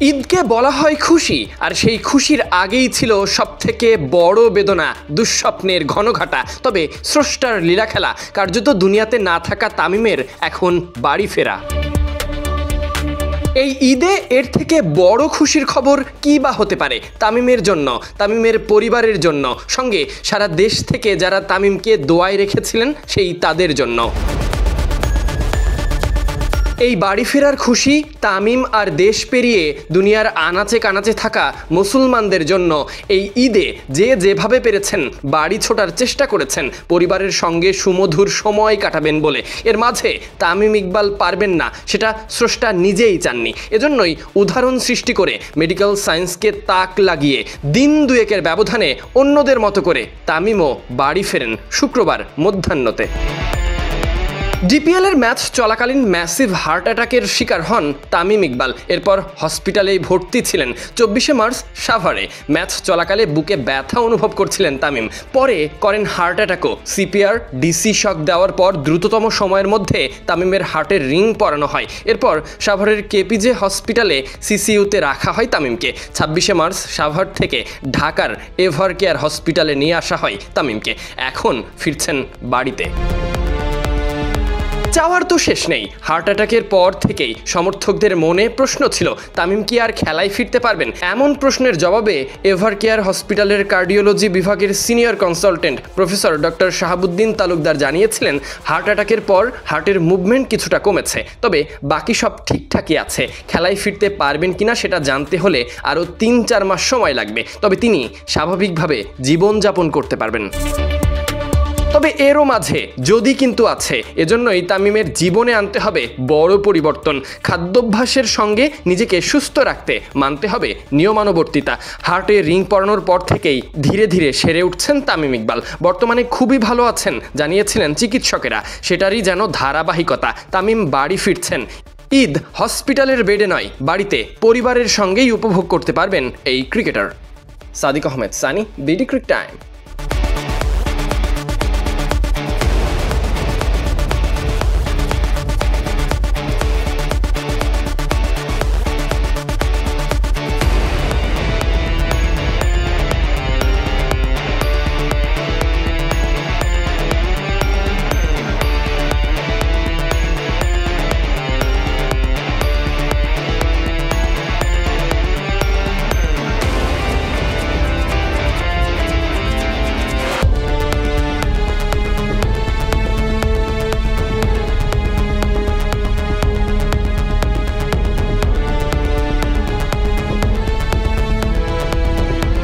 ঈদকে বলা হয় খুশি, আর সেই খুশির আগেই ছিল সবথেকে বড় বেদনা, দুঃস্বপ্নের ঘনঘাটা। তবে স্রষ্টার লীলাখেলা, কার্যত দুনিয়াতে না থাকা তামিমের এখন বাড়ি ফেরা। এই ঈদে এর থেকে বড় খুশির খবর কী বা হতে পারে তামিমের জন্য, তামিমের পরিবারের জন্য, সঙ্গে সারা দেশ থেকে যারা তামিমকে দোয়ায় রেখেছিলেন সেই তাদের জন্য। এই বাড়ি ফেরার খুশি তামিম আর দেশ পেরিয়ে দুনিয়ার আনাচে কানাচে থাকা মুসলমানদের জন্য। এই ঈদে যে যেভাবে পেরেছেন বাড়ি ছোটার চেষ্টা করেছেন পরিবারের সঙ্গে সুমধুর সময় কাটাবেন বলে। এর মাঝে তামিম ইকবাল পারবেন না, সেটা স্রষ্টা নিজেই চাননি। এজন্যই উদাহরণ সৃষ্টি করে মেডিকেল সায়েন্সকে তাক লাগিয়ে দিন দুয়েকের ব্যবধানে অন্যদের মতো করে তামিমও বাড়ি ফেরেন শুক্রবার মধ্যাহ্নতে। ডিপিএলের ম্যাচ চলাকালীন ম্যাসিভ হার্ট অ্যাটাকের শিকার হন তামিম ইকবাল। এরপর হসপিটালেই ভর্তি ছিলেন। 24শে মার্চ সাভারে ম্যাচ চলাকালে বুকে ব্যথা অনুভব করছিলেন তামিম। পরে করেন হার্ট অ্যাটাকও। সিপিআর, ডিসি শক দেওয়ার পর দ্রুততম সময়ের মধ্যে তামিমের হার্টের রিং পরানো হয়। এরপর সাভারের কেপিজে হসপিটালে সিসিইউতে রাখা হয় তামিমকে। 26শে মার্চ সাভার থেকে ঢাকার এভার কেয়ার হসপিটালে নিয়ে আসা হয় তামিমকে। এখন ফিরছেন বাড়িতে। চাওয়ার তো শেষ নেই। হার্ট অ্যাটাকের পর থেকেই সমর্থকদের মনে প্রশ্ন ছিল, তামিম কি আর খেলায় ফিরতে পারবেন? এমন প্রশ্নের জবাবে এভার কেয়ার হসপিটালের কার্ডিওলজি বিভাগের senior consultant professor doctor Shahabuddin Talukdar জানিয়েছিলেন, হার্ট অ্যাটাকের পর হার্টের মুভমেন্ট কিছুটা কমেছে, তবে বাকি সব ঠিকঠাকই আছে। খেলায় ফিরতে পারবেন কিনা সেটা জানতে হলে আরও 3-4 মাস সময় লাগবে, তবে তিনি স্বাভাবিকভাবে জীবনযাপন করতে পারবেন। তবে এরও মাঝে যদি কিন্তু আছে। এজন্যই তামিমের জীবনে আনতে হবে বড় পরিবর্তন। খাদ্যাভ্যাসের সঙ্গে নিজেকে সুস্থ রাখতে মানতে হবে নিয়মানুবর্তিতা। হার্টে রিং পরানোর পর থেকেই ধীরে ধীরে সেরে উঠছেন তামিম ইকবাল। বর্তমানে খুবই ভালো আছেন জানিয়েছিলেন চিকিৎসকেরা, সেটারই যেন ধারাবাহিকতা। তামিম বাড়ি ফিরছেন। ঈদ হসপিটালের বেডে নয়, বাড়িতে পরিবারের সঙ্গেই উপভোগ করতে পারবেন এই cricketer. Sadiq Ahmed Sunny, BD cric time.